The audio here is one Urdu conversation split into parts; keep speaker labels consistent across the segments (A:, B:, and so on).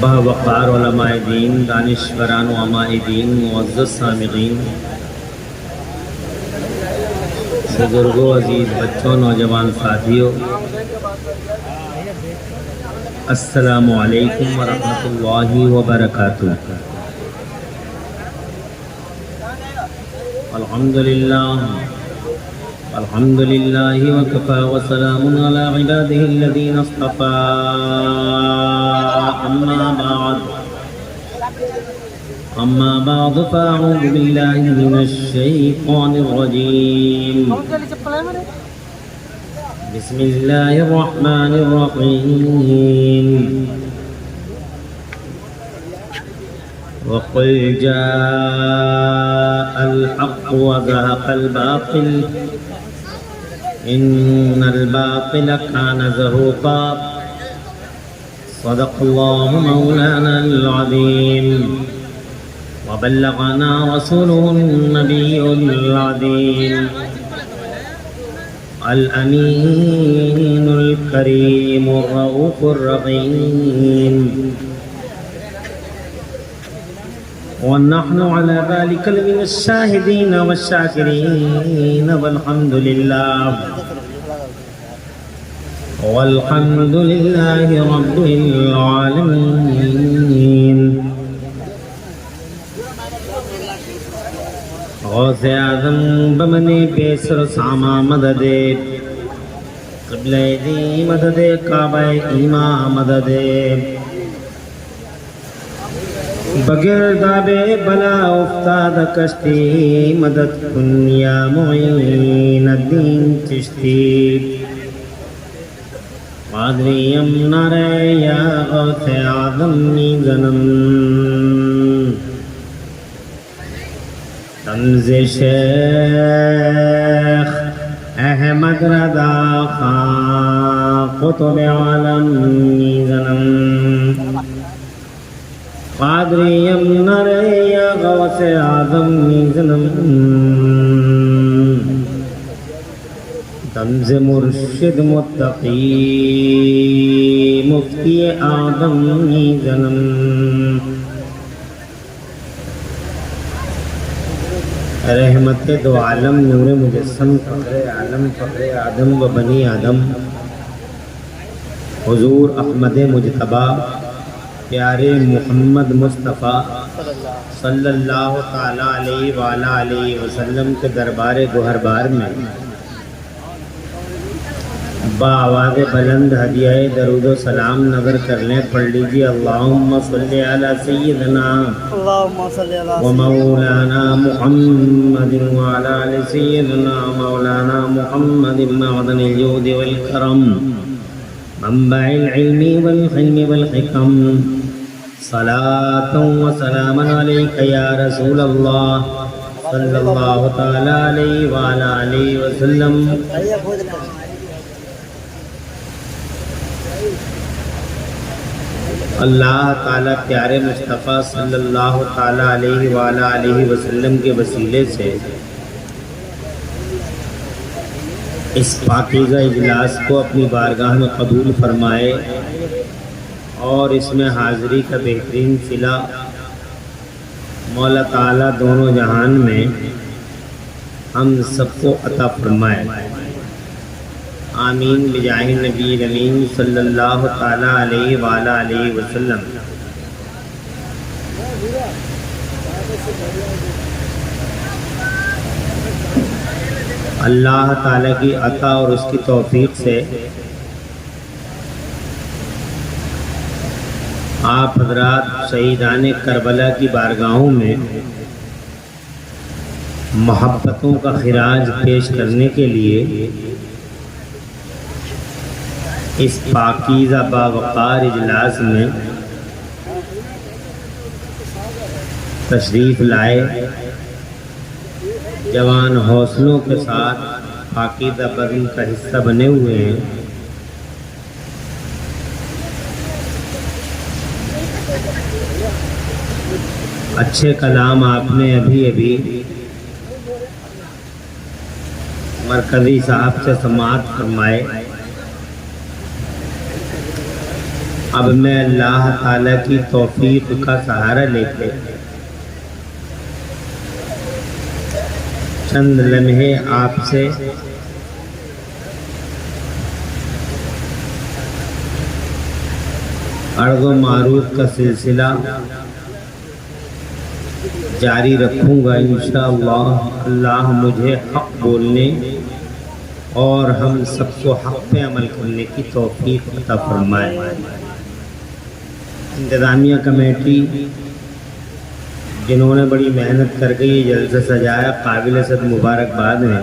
A: باوقار علماء دین، دانشوران و علماء دین، معزز سامعین، بزرگوں، عزیز بچوں، نوجوان ساتھیوں، السلام علیکم ورحمۃ اللہ وبرکاتہ۔ الحمد للہ وکفى وسلام علی عباده الذین اصطفى، اما بعد فاعوذ باللہ من الشیطان الرجیم، بسم اللہ الرحمن الرحیم، وقل جاء الحق وزهق الباطل ان الباطل كان زهوقا، صدق الله مولانا العظيم وبلغنا رسوله النبي العظيم الأمين الكريم الرؤوف الرحيم، ونحن على ذلك من الشاهدين والشاكرين، والحمد لله رب العالمين۔ غوث اعظم بمنی بیسر ساما مدد، قبلہ دی مدد، کعبہ ایمان مدد، بگرداب بلا افتاد کشتی، مدد کن یا معین الدین چشتی، قادریم نرے یا غوث اعظم میزنم، تمز شیخ احمد رضا خان قطب عالم میزنم، قادریم نرے یا غوث اعظم میزنم، تمز مرشد متقی مفتی آدم میزنم، رحمت دو عالم، نور مجسم، فخر عالم، فخر آدم و بنی آدم، حضور احمد مجتبیٰ، پیارے محمد مصطفیٰ صلی اللہ تعالیٰ علیہ وآلہ علیہ وسلم کے دربار گوہربار میں بآواز بلند ہدیہ درود و سلام نظر کر لیں۔ پڑھ لیجیے اللہم صلی علی سیدنا و مولانا محمد وعلی آل سیدنا مولانا محمد معدن الجود والکرم، منبع العلم والحلم والحکم، صلاة و سلام علیک یا رسول اللہ صلی اللہ تعالیٰ علیہ وآلہ علیہ وسلم۔ اللہ تعالیٰ پیارے مصطفیٰ صلی اللہ تعالیٰ علیہ وآلہ علیہ وسلم کے وسیلے سے اس پاکیزہ اجلاس کو اپنی بارگاہ میں قبول فرمائے اور اس میں حاضری کا بہترین صلہ مولا تعالیٰ دونوں جہان میں ہم سب کو عطا فرمائے، آمین بجاہ نبی امین صلی اللہ تعالیٰ علیہ وآلہ علیہ وسلم۔ اللہ تعالیٰ کی عطا اور اس کی توفیق سے آپ حضرات شہیدان کربلا کی بارگاہوں میں محبتوں کا خراج پیش کرنے کے لیے اس پاکیزہ باوقار اجلاس میں تشریف لائے، جوان حوصلوں کے ساتھ پاکیزہ بزم کا حصہ بنے ہوئے ہیں۔ اچھے کلام آپ نے ابھی مرکزی صاحب سے سماعت فرمائے، اب میں اللہ تعالیٰ کی توفیق کا سہارا لے کے چند لمحے آپ سے عرض و معروف کا سلسلہ جاری رکھوں گا انشاءاللہ۔ اللہ مجھے حق بولنے اور ہم سب کو حق پہ عمل کرنے کی توفیق عطا فرمائے۔ انتظامیہ کمیٹی جنہوں نے بڑی محنت کر کے یہ جلسہ سجایا، قابل صد مبارکباد ہیں۔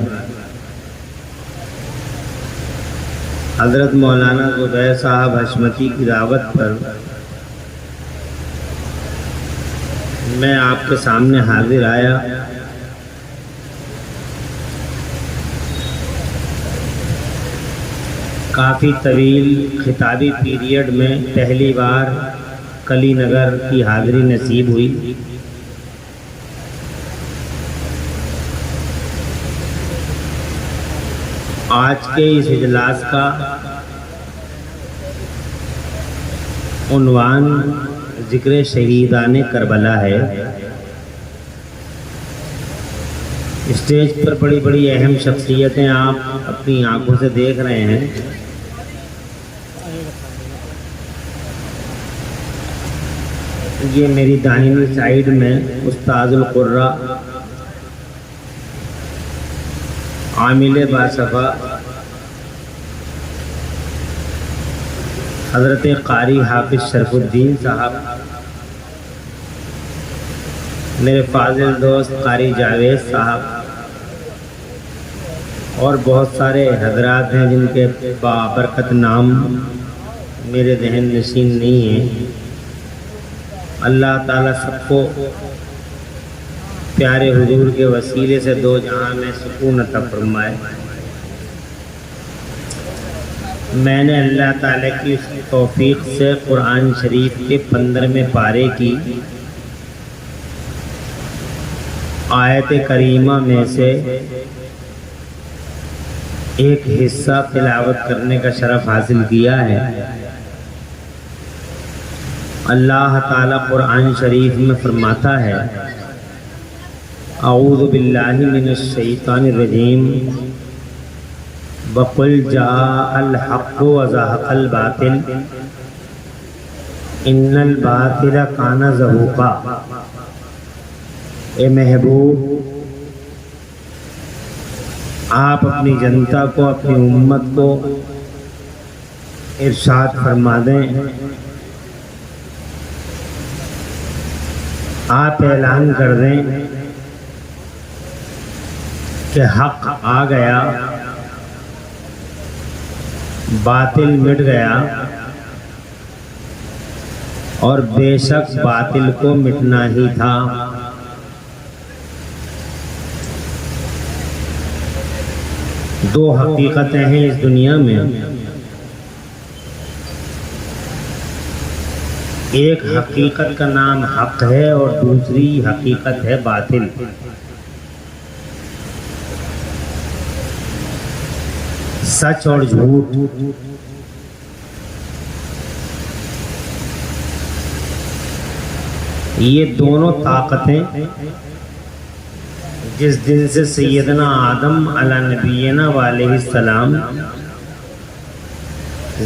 A: حضرت مولانا زبیر صاحب حشمتی کی دعوت پر میں آپ کے سامنے حاضر آیا۔ کافی طویل خطابی پیریڈ میں پہلی بار کلی نگر کی حاضری نصیب ہوئی۔ آج کے اس اجلاس کا عنوان ذکر شہیدان کربلا ہے۔ اسٹیج پر بڑی بڑی اہم شخصیتیں آپ اپنی آنکھوں سے دیکھ رہے ہیں۔ یہ میری داہنی سائیڈ میں استاذ القرہ عامل باصفا حضرت قاری حافظ شرف الدین صاحب، میرے فاضل دوست قاری جاوید صاحب اور بہت سارے حضرات ہیں جن کے بابرکت نام میرے ذہن نشین نہیں ہیں۔ اللہ تعالیٰ سب کو پیارے حضور کے وسیلے سے دو جہاں میں سکون عطا فرمائے۔ میں نے اللہ تعالیٰ کی توفیق سے قرآن شریف کے 15ویں پارے کی آیت کریمہ میں سے ایک حصہ تلاوت کرنے کا شرف حاصل کیا ہے۔ اللہ تعالیٰ قرآن شریف میں فرماتا ہے: اعوذ باللہ من الشیطان الرجیم وقل جاء الحق وزهق الباطل ان الباطل کان زہوقا۔ اے محبوب، آپ اپنی جنتا کو، اپنی امت کو ارشاد فرما دیں، آپ اعلان کر دیں کہ حق آ گیا، باطل مٹ گیا، اور بے شک باطل کو مٹنا ہی تھا۔ دو حقیقتیں ہیں اس دنیا میں، ایک حقیقت کا نام حق ہے اور دوسری حقیقت ہے باطل۔ سچ اور جھوٹ۔ یہ دونوں طاقتیں جس دن سے سیدنا آدم علی نبینا علیہ السلام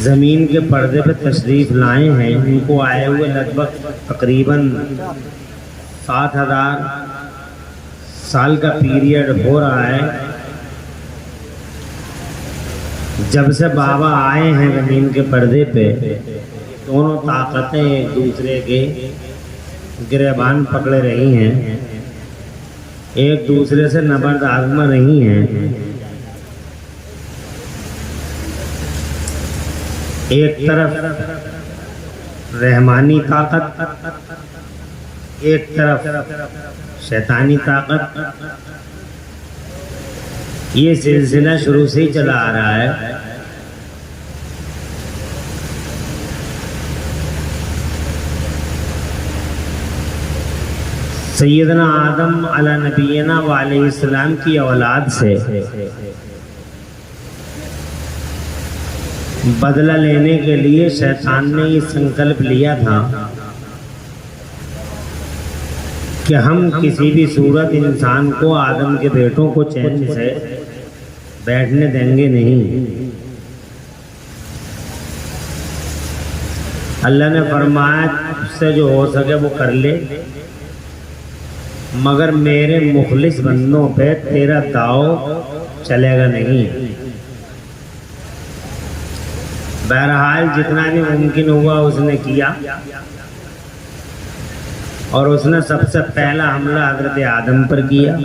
A: زمین کے پردے پہ تشریف لائے ہیں، ان کو آئے ہوئے لگ بھگ تقریباً 7000 سال کا پیریڈ ہو رہا ہے۔ جب سے بابا آئے ہیں زمین کے پردے پہ، دونوں طاقتیں ایک دوسرے کے گریبان پکڑے رہی ہیں، ایک دوسرے سے نبرد آزما رہی ہیں۔ ایک طرف رحمانی طاقت، ایک طرف شیطانی طاقت۔ یہ سلسلہ شروع سے ہی چلا آ رہا ہے۔ سیدنا آدم علی نبینا علیہ السلام کی اولاد سے بدلہ لینے کے لیے شیطان نے یہ سنکلپ لیا تھا کہ ہم کسی بھی صورت انسان کو، آدم کے بیٹوں کو چین سے بیٹھنے دیں گے نہیں۔ اللہ نے فرمایا اس سے جو ہو سکے وہ کر لے، مگر میرے مخلص بندوں پہ تیرا داؤ چلے گا نہیں۔ بہرحال جتنا بھی ممکن ہوا اس نے کیا، اور اس نے سب سے پہلا حملہ حضرت آدم پر کیا۔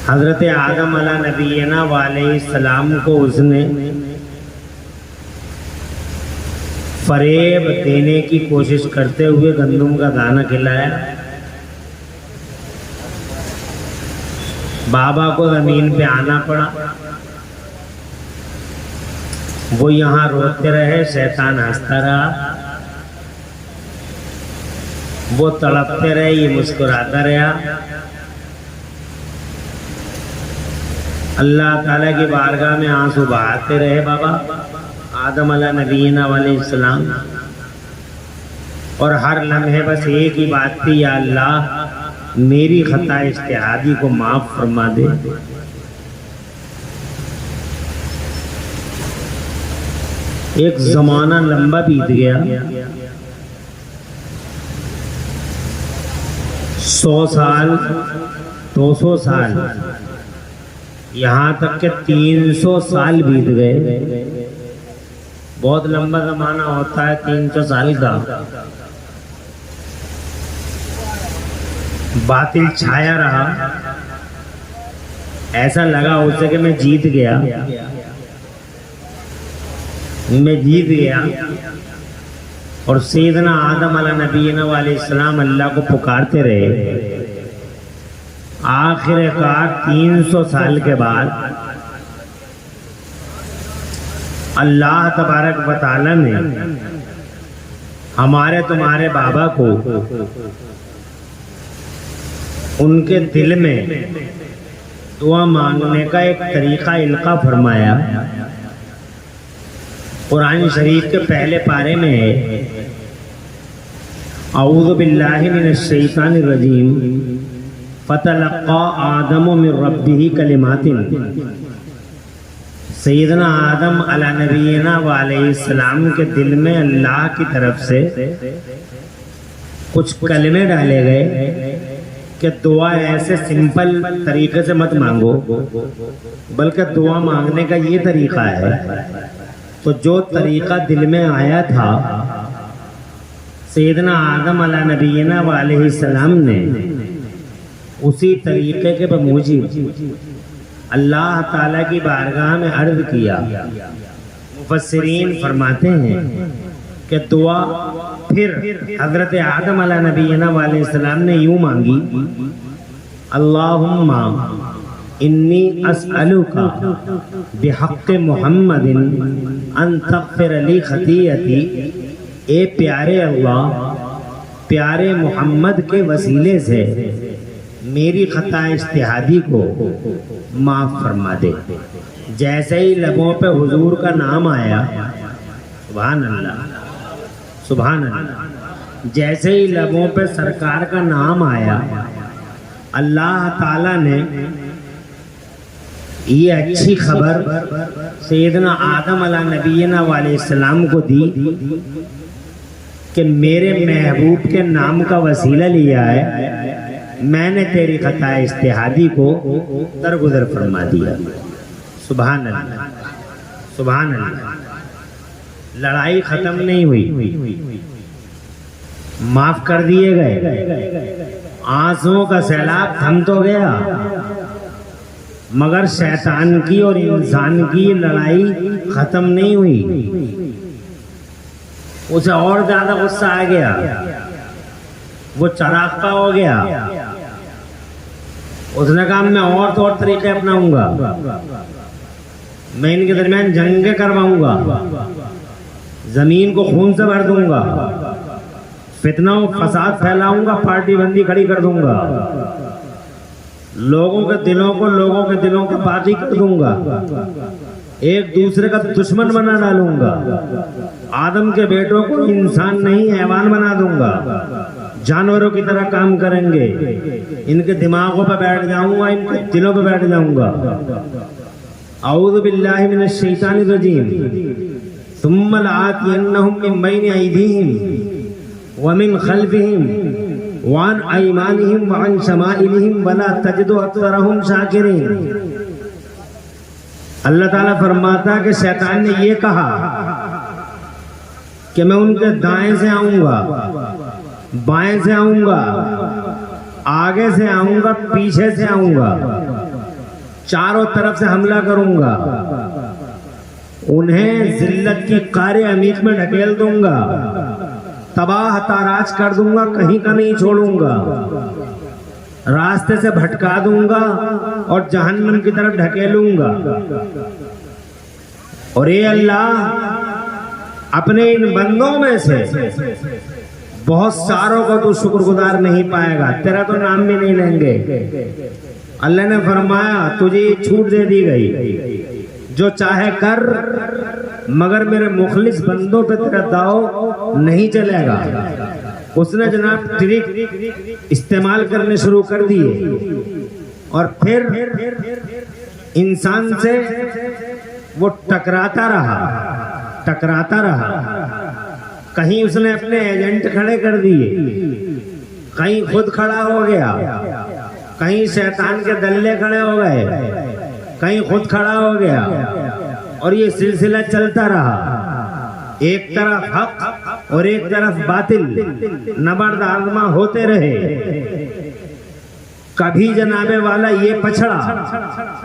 A: حضرت آدم علیہ نبینا علیہ السلام کو اس نے فریب دینے کی کوشش کرتے ہوئے گندم کا دانہ کھلایا۔ بابا کو زمین پہ آنا پڑا، وہ یہاں روتے رہے، شیطان ہنستا رہا، وہ تڑپتے رہے، یہ مسکراتا رہا۔ اللہ تعالیٰ کی بارگاہ میں آنسو بہاتے رہے بابا آدم علیہ نبینا علیہ السلام، اور ہر لمحے بس ایک ہی بات تھی، یا اللہ میری خطا اجتہادی کو معاف فرما دے۔ ایک زمانہ لمبا بیت گیا، 100 سال، 200 سال، یہاں تک کہ 300 سال بیت گئے۔ بہت لمبا زمانہ ہوتا ہے 300 سال کا۔ باطل چھایا رہا، ایسا لگا اسے کہ میں جیت گیا، اور سیدنا آدم علیہ نبینا علیہ السلام اللہ کو پکارتے رہے۔ آخر کار 300 سال کے بعد اللہ تبارک و تعالی نے ہمارے تمہارے بابا کو ان کے دل میں دعا مانگنے کا ایک طریقہ القا فرمایا۔ قرآن شریف کے پہلے پارے میں ہے، اعوذ باللہ من الشیطان الرجیم، فتلقى آدم من ربہ کلمات۔ سیدنا آدم علیہ نبینا علیہ السلام کے دل میں اللہ کی طرف سے کچھ کلمے ڈالے گئے کہ دعا ایسے سمپل طریقے سے مت مانگو، بلکہ دعا مانگنے کا یہ طریقہ ہے۔ تو جو طریقہ دل میں آیا تھا، سیدنا آدم علیہ نبینا علیہ السلام نے اسی طریقے کے بموجب اللہ تعالیٰ کی بارگاہ میں عرض کیا۔ مفسرین فرماتے ہیں کہ دعا پھر حضرت آدم علیہ نبینا علیہ السلام نے یوں مانگی، اللہم انی اسألک بحق محمد ان تغفر لی خطیئتی۔ اے پیارے اللہ، پیارے محمد کے وسیلے سے میری خطا اجتہادی کو معاف فرما دے۔ جیسے ہی لبوں پہ حضور کا نام آیا، سبحان اللہ سبحان اللہ، جیسے ہی لبوں پہ سرکار کا نام آیا، اللہ تعالیٰ نے یہ اچھی خبر سیدنا آدم علیہ نبینا علیہ السلام کو دی کہ میرے محبوب کے نام کا وسیلہ لیا ہے، میں نے تیری خطا اجتہادی کو درگزر فرما دیا۔ سبحان اللہ سبحان اللہ۔ لڑائی ختم نہیں ہوئی، معاف کر دیے گئے، آنسوؤں کا سیلاب تھم تو گیا، مگر شیطان کی اور انسان کی لڑائی ختم نہیں ہوئی۔ اسے اور زیادہ غصہ آ گیا، وہ چراغپا ہو گیا۔ اس نے کہا میں اور طور طریقے اپناؤں گا، میں ان کے درمیان جنگیں کرواؤں گا، زمین کو خون سے بھر دوں گا، فتنہ و فساد پھیلاؤں گا، پارٹی بندی کھڑی کر دوں گا، لوگوں کے دلوں کو لوگوں کے دلوں کو باغی کر دوں گا۔ ایک دوسرے کا دشمن بنا ڈالوں گا، آدم کے بیٹوں کو انسان نہیں حیوان بنا دوں گا، جانوروں کی طرح کام کریں گے، ان کے دماغوں پہ بیٹھ جاؤں گا، ان کے دلوں پہ بیٹھ جاؤں گا۔ اعوذ باللہ من الشیطان الرجیم ثم لآتینہم من بین ایدیہم ومن خلفہم وعن ایمانہم وعن شمائلہم ولا تجد اکثرہم شاکرین۔ اللہ تعالیٰ فرماتا کہ شیطان نے یہ کہا کہ میں ان کے دائیں سے آؤں گا، بائیں سے آؤں گا، آگے سے آؤں گا، پیچھے سے آؤں گا، چاروں طرف سے حملہ کروں گا، انہیں ذلت کی قعر عمیق میں ڈھکیل دوں گا، تباہ تاراج کر دوں گا، کہیں کا نہیں چھوڑوں گا، راستے سے بھٹکا دوں گا اور جہنم کی طرف ڈھکیلوں گا۔ اور اے اللہ، اپنے ان بندوں میں سے بہت ساروں کو تو شکر گزار نہیں پائے گا، تیرا تو نام بھی نہیں لیں گے۔ اللہ نے فرمایا تجھے یہ چھوٹ دے دی گئی، جو چاہے کر، مگر میرے مخلص بندوں پہ تیرا داؤ نہیں چلے گا۔ اس نے جناب ٹرک استعمال کرنے شروع کر دیے، اور پھر انسان سے وہ ٹکراتا رہا، کہیں اس نے اپنے ایجنٹ کھڑے کر دیے، کہیں خود کھڑا ہو گیا، کہیں شیطان کے دلے کھڑے ہو گئے، کہیں خود کھڑا ہو گیا، اور یہ سلسلہ چلتا رہا، ایک طرف حق اور ایک طرف باطل نبرد آزما ہوتے رہے۔ کبھی جناب والا یہ پچھڑا،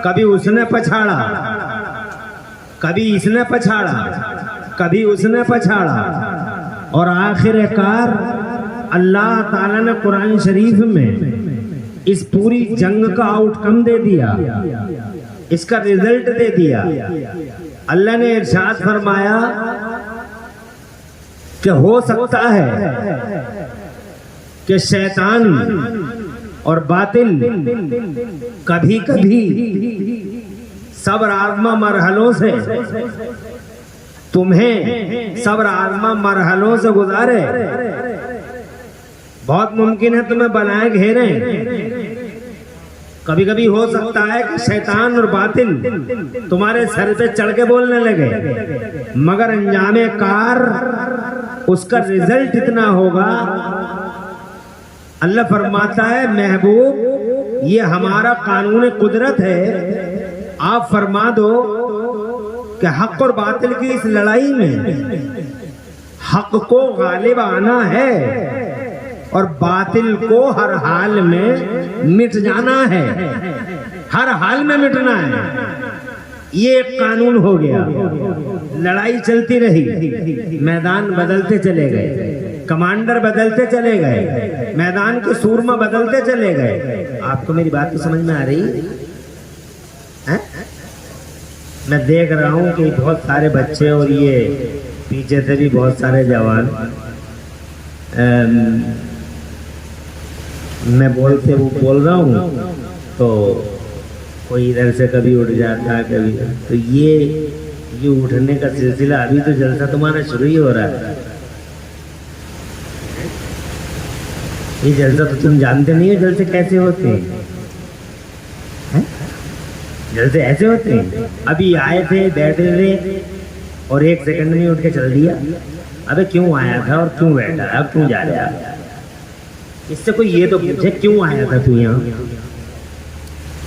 A: کبھی اس نے پچھاڑا، کبھی اس نے پچھاڑا، کبھی اس نے پچھاڑا، اور آخر کار اللہ تعالیٰ نے قرآن شریف میں اس پوری جنگ کا آؤٹ کم دے دیا، اس کا ریزلٹ دے دیا۔ اللہ نے ارشاد فرمایا کہ ہو سکتا ہے کہ شیطان اور باطل کبھی کبھی صبر آزما مرحلوں سے تمہیں صبر آزما مرحلوں سے گزارے۔ بہت ممکن ہے تمہیں بلائیں گھیریں، کبھی کبھی ہو سکتا ہے کہ شیطان اور باطل تمہارے سر پہ چڑھ کے بولنے لگے، مگر انجام کار اس کا رزلٹ اتنا ہوگا۔ اللہ فرماتا ہے محبوب یہ ہمارا قانون قدرت ہے، آپ فرما دو کہ حق اور باطل کی اس لڑائی میں حق کو غالب آنا ہے اور باطل کو ہر حال میں مٹ جانا ہے، ہر حال میں مٹنا ہے۔ یہ ایک قانون ہو گیا۔ لڑائی چلتی رہی، میدان بدلتے چلے گئے، کمانڈر بدلتے چلے گئے، میدان کے سورما بدلتے چلے گئے۔ آپ کو میری بات تو سمجھ میں آ رہی ہے؟ میں دیکھ رہا ہوں کہ بہت سارے بچے اور یہ پیچھے سے بھی بہت سارے جوان میں بول رہا ہوں تو کوئی ادھر سے کبھی اٹھ جاتا ہے، کبھی تو یہ اٹھنے کا سلسلہ ابھی تو جلسہ تمہارا شروع ہی ہو رہا ہے۔ یہ جلسہ تو تم جانتے نہیں ہو جلسے کیسے ہوتے ہیں، جلسے ایسے ہوتے ہیں۔ ابھی آئے تھے، بیٹھے تھے اور ایک سیکنڈ میں اٹھ کے چل دیا۔ ابے کیوں آیا تھا اور کیوں بیٹھا ہے، اب کیوں جا رہا ہے؟ اس سے کوئی یہ تو پوچھے کیوں آیا تھا تو یہاں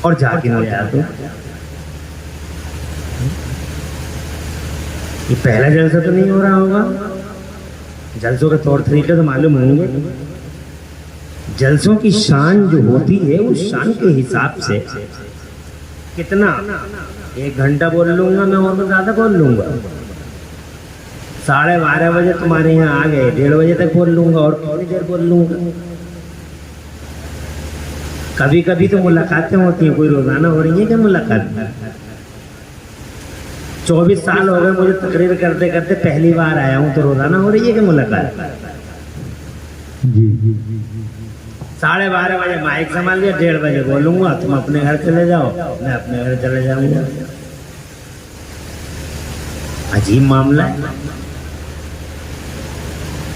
A: اور جا کے نہیں آیا تو؟ یہ پہلا جلسہ تو نہیں ہو رہا ہوگا، جلسوں کے طور طریقے تو معلوم ہوں گے۔ جلسوں کی شان جو ہوتی ہے اس شان کے حساب سے کتنا 1 گھنٹہ بول لوں گا میں اور تو زیادہ بول لوں گا، 12:30 بجے تمہارے یہاں آ گئے، 1:30 بجے تک بول لوں گا اور کتنی دیر بول لوں گا۔ کبھی کبھی تو ملاقاتیں ہوتی ہیں، کوئی روزانہ ہو رہی ہے کہ ملاقات؟ 24 سال ہو گئے مجھے تقریر کرتے کرتے، پہلی بار آیا ہوں، تو روزانہ ہو رہی ہے کہ ملاقات؟ 12:30 بجے مائک سنبھال لیا، 1:30 بجے بولوں گا، تم اپنے گھر چلے جاؤ، میں اپنے گھر چلے جاؤں گا۔ عجیب معاملہ ہے.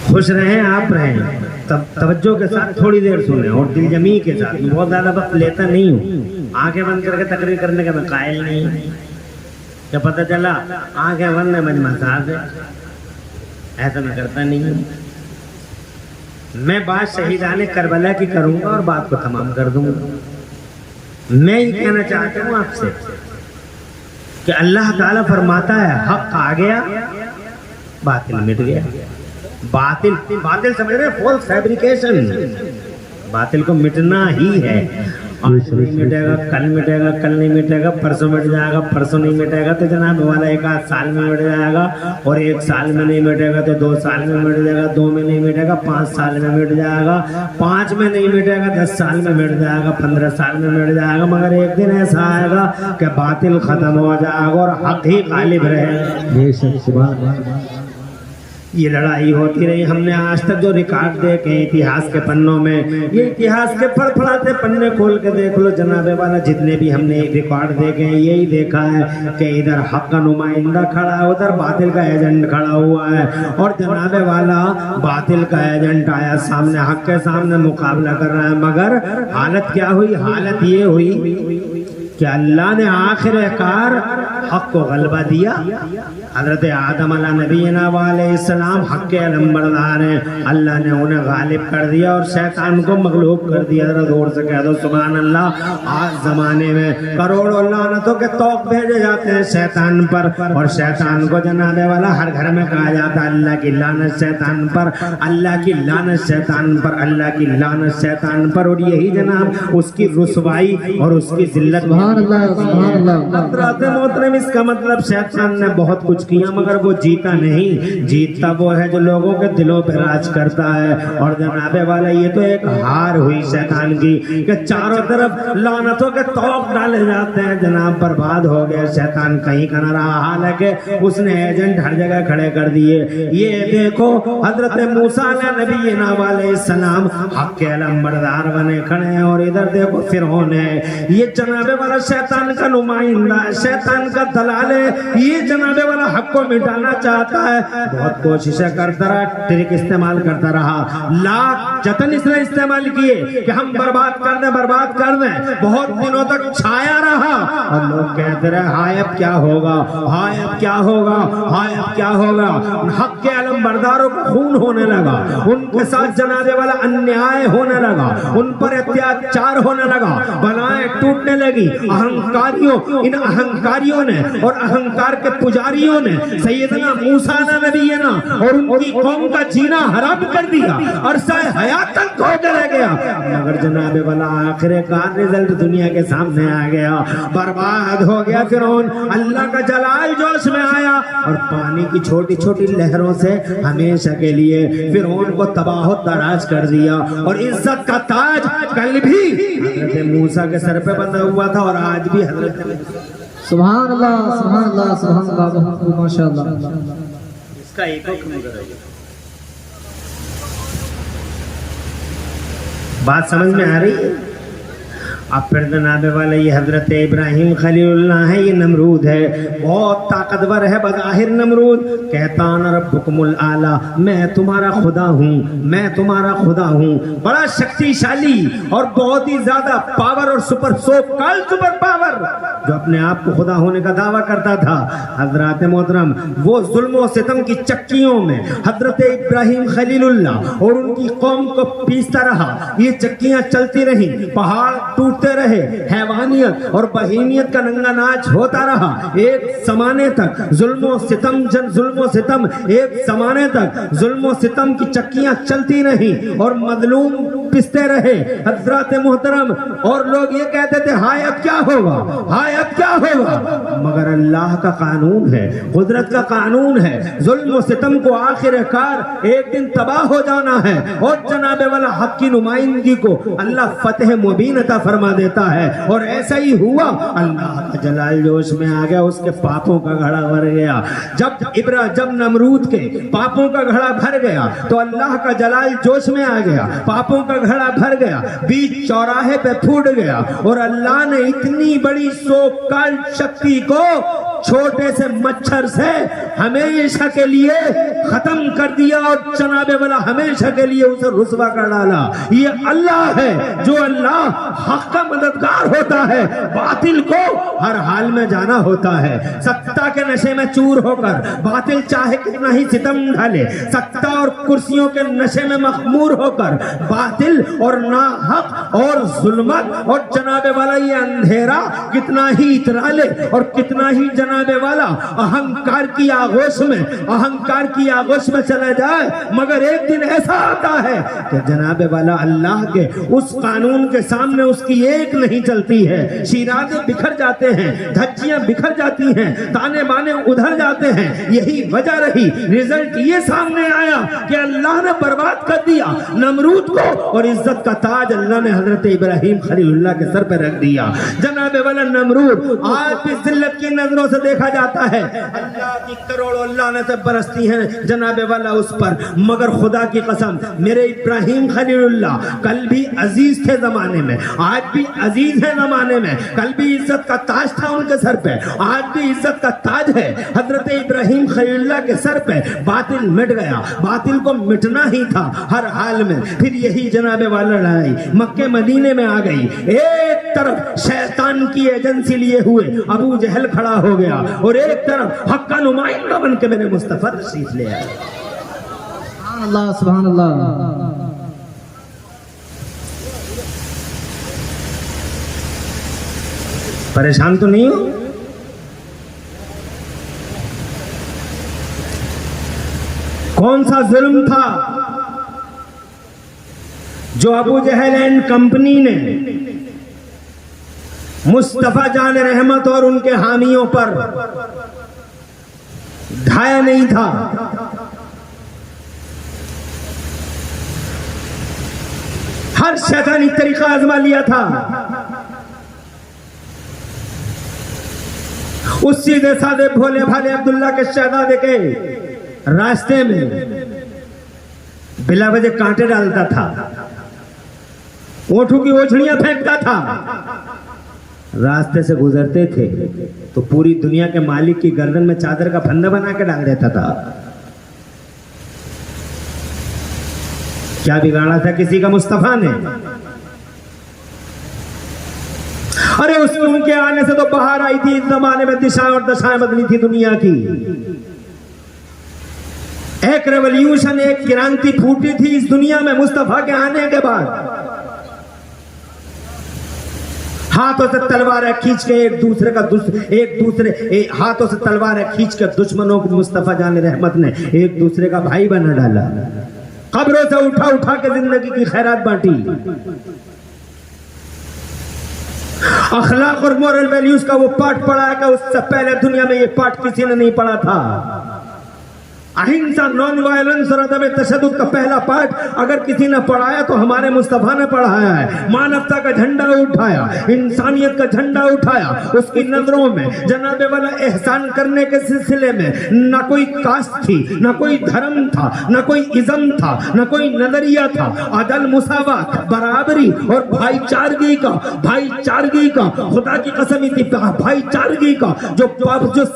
A: خوش رہیں آپ رہیں, تب توجہ کے ساتھ تھوڑی دیر سنیں اور دل جمی کے ساتھ. بہت زیادہ وقت لیتا نہیں ہوں, آنکھیں بند کر کے تقریر کرنے کا میں قائل نہیں ہوں. کیا پتہ چلا آنکھیں بند ہے مجمع صاحب ہے, ایسا میں کرتا نہیں ہوں. میں بات شہیدان کربلا کی کروں گا اور بات کو تمام کر دوں گا. میں یہ کہنا چاہتا ہوں آپ سے کہ اللہ تعالیٰ فرماتا ہے حق آ گیا باطل مٹ گیا. باطل سمجھ رہے ہیں, فالس فیبریکیشن. باطل کو مٹنا ہی ہے. آج نہیں مٹے گا, کل مٹے گا, کل نہیں مٹے گا, پرسوں مٹ جائے گا, پرسوں نہیں مٹے گا تو جناب والا ایک آدھ سال میں مٹ جائے گا, اور ایک سال میں نہیں مٹے گا تو 2 سال میں مٹ جائے گا, 2 میں نہیں مٹے گا 5 سال میں مٹ جائے گا, 5 میں نہیں مٹے گا 10 سال میں مٹ جائے گا, 15 سال میں مٹ جائے گا. مگر ایک دن ایسا آئے گا کہ باطل ختم ہو جائے گا اور حق ہی غالب رہے گا. یہ لڑائی ہوتی رہی. ہم نے آج تک جو ریکارڈ دیکھے اتہاس کے پنوں میں, یہ اتہاس کے پھڑ پھڑاتے پنے کھول کے دیکھ لو جناب والا, جتنے بھی ہم نے ریکارڈ دیکھے ہیں یہی دیکھا ہے کہ ادھر حق کا نمائندہ کھڑا ہے, ادھر باطل کا ایجنٹ کھڑا ہوا ہے, اور جناب والا باطل کا ایجنٹ آیا سامنے, حق کے سامنے مقابلہ کر رہا ہے. مگر حالت کیا ہوئی؟ حالت یہ ہوئی کہ اللہ نے آخر کار حق کو غلبہ دیا. حضرت آدم علیہ نبینا علیہ السلام حق کے علمبردار ہیں, اللہ نے انہیں غالب کر دیا اور شیطان کو مغلوب کر دیا. ذرا زور سے کہہ دو سبحان اللہ. آج زمانے میں کروڑوں لعنتوں کے توق بھیجے جاتے ہیں شیطان پر, اور شیطان کو جناب والا ہر گھر میں کہا جاتا ہے اللہ کی لعنت شیطان پر, اللہ کی لعنت شیطان پر, اللہ کی لعنت شیطان پر. اور یہی جناب اس کی رسوائی اور اس کی ذلت. حضرات محترم, اس کا مطلب شیطان نے بہت کچھ کیا مگر وہ جیتا نہیں. جیتتا وہ ہے جو لوگوں کے دلوں پہ راج کرتا ہے. اور جناب والا یہ تو ایک ہار ہوئی شیطان کی کہ چاروں طرف لعنتوں کے توق ڈالے جاتے ہیں. جناب برباد ہو گیا شیطان, کہیں کا نہ رہا. حالانکہ اس نے ایجنٹ ہر جگہ کھڑے کر دیے. یہ دیکھو حضرت موسیٰ علیہ نبینا علیہ السلام حق کے علمبردار بنے کھڑے ہیں, اور ادھر دیکھو فرعون ہے, یہ جناب والا شیطان کا نمائندہ ہے, شیطان کا دلال ہے. یہ جناب والا حق کو مٹانا چاہتا ہے. بہت کوششیں کرتا رہا, ٹرک استعمال کرتا رہا, لاکھ جتن اس نے استعمال کیے کہ ہم برباد کر دیں برباد کر دیں. بہت دنوں تک چھایا رہا, اور لوگ کہتے رہے ہائے اب کیا ہوگا, ہائے اب کیا ہوگا, ہائے اب کیا ہوگا. حق کے علمبرداروں کو خون ہونے لگا, ان کے ساتھ جناب والا انیائے ہونے لگا, ان پر اتیاچار ہونے لگا, بلائیں ٹوٹنے لگی. اہنکاریوں, ان اہنکاریوں نے اور اہنکار کے پجاریوں نے سیدنا موسیٰ نبینا اور ان کی قوم کا جینا حرام کر دیا, عرصہ حیات تک کھوتے رہ گیا. مگر جناب والا آخر کار رزلٹ دنیا کے سامنے آ گیا, برباد ہو گیا فرعون. اللہ کا جلال جوش میں آیا اور پانی کی چھوٹی چھوٹی لہروں سے ہمیشہ کے لیے فرعون کو تباہ و تاراج کر دیا. اور عزت کا تاج کل بھی حضرت موسیٰ کے سر پہ بندھا ہوا تھا, اور آج بھی حضرت
B: سبحان اللہ سبحان اللہ سبحان اللہ ماشاءاللہ.
A: اس کا ایک حکم کرو. بات سمجھ میں آ رہی ہے؟ اب پھر جناب والا یہ حضرت ابراہیم خلیل اللہ ہے, یہ نمرود ہے, بہت طاقتور ہے بظاہر نمرود. کہتا نا ربکم الاعلی, میں تمہارا خدا ہوں, میں تمہارا خدا ہوں. بڑا شکتی شالی اور بہت ہی زیادہ پاور اور سپر پاور, جو اپنے آپ کو خدا ہونے کا دعویٰ کرتا تھا. حضرات محترم, وہ ظلم و ستم کی چکیوں میں حضرت ابراہیم خلیل اللہ اور ان کی قوم کو پیستا رہا. یہ چکیاں چلتی رہیں, پہاڑ ٹوٹتے رہے, حیوانیت اور بہیمیت کا ننگا ناچ ہوتا رہا. ایک زمانے تک ظلم و ستم ایک زمانے تک ظلم و ستم کی چکیاں چلتی رہیں اور مظلوم پستے رہے. حضرات محترم, اور لوگ یہ کہتے تھے ہائے اب کیا ہوگا, ہائے اب کیا ہوگا. مگر اللہ کا قانون ہے, قدرت کا قانون ہے, ظلم و ستم کو آخر کار ایک دن تباہ ہو جانا ہے, اور جناب والا حق کی نمائندگی کو اللہ فتح مبین عطا فرما دیتا ہے. اور ایسا ہی ہوا, اللہ کا جلال جوش میں آ گیا, اس کے پاپوں کا گھڑا بھر گیا. جب نمرود کے پاپوں کا گھڑا بھر گیا تو اللہ کا جلال جوش میں آ گیا, پاپوں کا گھڑا بھر گیا, بیچ چوراہے پہ پھوٹ گیا. اور اللہ نے اتنی بڑی سوکال شکتی کو چھوٹے سے مچھر سے ہمیشہ کے لیے ختم کر دیا اور جناب والا ہمیشہ کے لیے اسے رسوا کر ڈالا. یہ اللہ ہے جو اللہ حق کا مددگار ہوتا ہے, باطل کو ہر حال میں جانا ہوتا ہے. ستا کے نشے میں چور ہو کر باطل چاہے کتنا ہی ستم ڈھالے, ستا اور کرسیوں کے نشے میں مخمور ہو کر باطل اور ناحق اور ظلمت اور جناب والا یہ اندھیرا کتنا ہی اترا لے اور کتنا ہی جناب والا اہنکار کی آغوش میں چلا جائے, مگر ایک دن ایسا آتا ہے کہ جناب والا اللہ کے اس قانون کے سامنے اس کی ایک نہیں چلتی ہے. شیرازے بکھر جاتے ہیں, دھجیاں بکھر جاتی ہیں, تانے بانے ادھر جاتے ہیں. یہی وجہ رہی, رزلٹ یہ سامنے آیا کہ اللہ نے برباد کر دیا نمرود کو, اور عزت کا تاج اللہ نے حضرت ابراہیم خلیل اللہ کے سر پہ رکھ دیا. جناب والا نمرود آج بھی ذلت کی نظروں سے دیکھا جاتا ہے, اللہ کی کروڑوں لعنتیں برستی ہیں جناب والا اس پر, مگر خدا کی قسم میرے ابراہیم خلیل اللہ کل بھی عزیز تھے زمانے میں, آج بھی عزیز ہے زمانے میں. کل بھی عزت کا تاج تھا ان کے سر پہ, آج بھی عزت کا تاج ہے حضرت ابراہیم خلیل اللہ کے سر پہ. باطل مٹ گیا, باطل کو مٹنا ہی تھا ہر حال میں. پھر یہی جناب والا لڑائی مکے مدینے میں آ گئی. ایک طرف شیطان کی ایجنسی لیے ہوئے ابو جہل کھڑا ہو گیا, اور ایک طرف حق کا نمائندہ بن کے میرے مصطفیٰ تشریف لے آئے.
B: سبحان اللہ سبحان اللہ.
A: پریشان تو نہیں ہو؟ کون سا ظلم تھا جو ابو جہل اینڈ کمپنی نے مصطفیٰ جان رحمت اور ان کے حامیوں پر ڈھایا نہیں تھا؟ ہر شیطانی طریقہ آزما لیا تھا. اس سیدھے سادے بھولے بھالے عبداللہ کے شہزادے کے راستے میں بلا وجہ کانٹے ڈالتا تھا, اونٹوں کی اوجھڑیاں پھینکتا تھا. راستے سے گزرتے تھے تو پوری دنیا کے مالک کی گردن میں چادر کا پھندا بنا کے ڈال دیتا تھا. کیا بگاڑا تھا کسی کا مصطفیٰ نے؟ ارے اس ان کے آنے سے تو باہر آئی تھی اس زمانے میں دشائیں اور دشائیں بدلی تھی دنیا کی. ایک ریولیوشن, ایک کرانتی پھوٹی تھی اس دنیا میں مصطفیٰ کے آنے کے بعد. ہاتھوں سے تلواریں کھینچ کے ہاتھوں سے تلواریں کھینچ کے دشمنوں کو مصطفیٰ جان رحمت نے ایک دوسرے کا بھائی بنا ڈالا. قبروں سے اٹھا اٹھا کے زندگی کی خیرات بانٹی. اخلاق اور مورل ویلیوز کا وہ پاٹ پڑھا ہے کہ اس سے پہلے دنیا میں یہ پاٹ کسی نے نہیں پڑھا تھا. اہنسا, نان وائلنس اور عدم تشدد کا پہلا پاٹ اگر کسی نے پڑھایا تو ہمارے مصطفیٰ نے پڑھایا ہے. مانوتا کا جھنڈا اٹھایا, انسانیت کا جھنڈا اٹھایا. اس کی نظروں میں جناب والا احسان کرنے کے سلسلے میں نہ کوئی کاسٹ تھی, نہ کوئی دھرم تھا, نہ کوئی ازم تھا, نہ کوئی نظریہ تھا. عدل, مساوات, برابری اور بھائی چارگی کا خدا کی قسم تھی, بھائی چارگی کا جو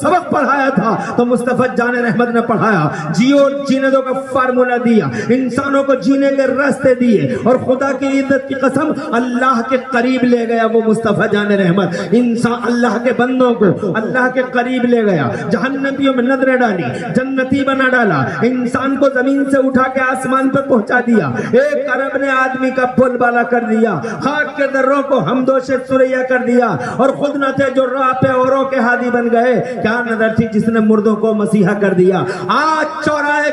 A: سبق پڑھایا تھا تو مصطفیٰ جان رحمت نے پڑھایا. جیو اور جینے دو کا فارمولا دیا, انسانوں کو جینے کے راستے دیے, اور خدا کی عزت کی قسم اللہ کے قریب لے گیا وہ مصطفیٰ جان رحمت. انسان اللہ کے بندوں کو اللہ کے قریب لے گیا, جہنمیوں میں نظریں ڈالی, جنتی بنا ڈالا, انسان کو زمین سے اٹھا کے آسمان پر پہنچا دیا, 1 ارب نے آدمی کا بول بالا کر دیا, خاک کے ذروں کو ہمدوش سریا کر دیا, اور خود نہ تھے جو راہ پہ اوروں کے ہادی بن گئے. کیا نظر تھی جس نے مردوں کو مسیحا کر دیا. آج چوراہے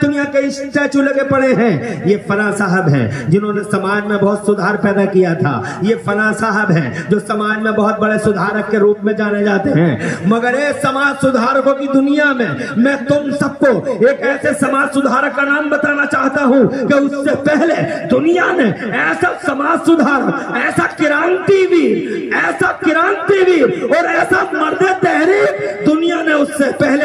A: دنیا کے اسٹیچو لگے پڑے ہیں. یہ فلاں صاحب ہیں جنہوں نے سماج میں بہت سدھار پیدا کیا تھا, یہ فلاں صاحب ہیں جو سماج میں بہت بڑے سدھارک کے روپ میں جانے جاتے ہیں. مگر اے سماج سدھارکوں کی دنیا میں تم سب کو ایک ایسے سماج سدھارک کا نام بتانا چاہتا ہوں کہ اس سے پہلے دنیا نے ایسا سماج سدھارک, ایسا کرانتی ویر اور ایسا مرد تحریک دنیا نے اس سے پہلے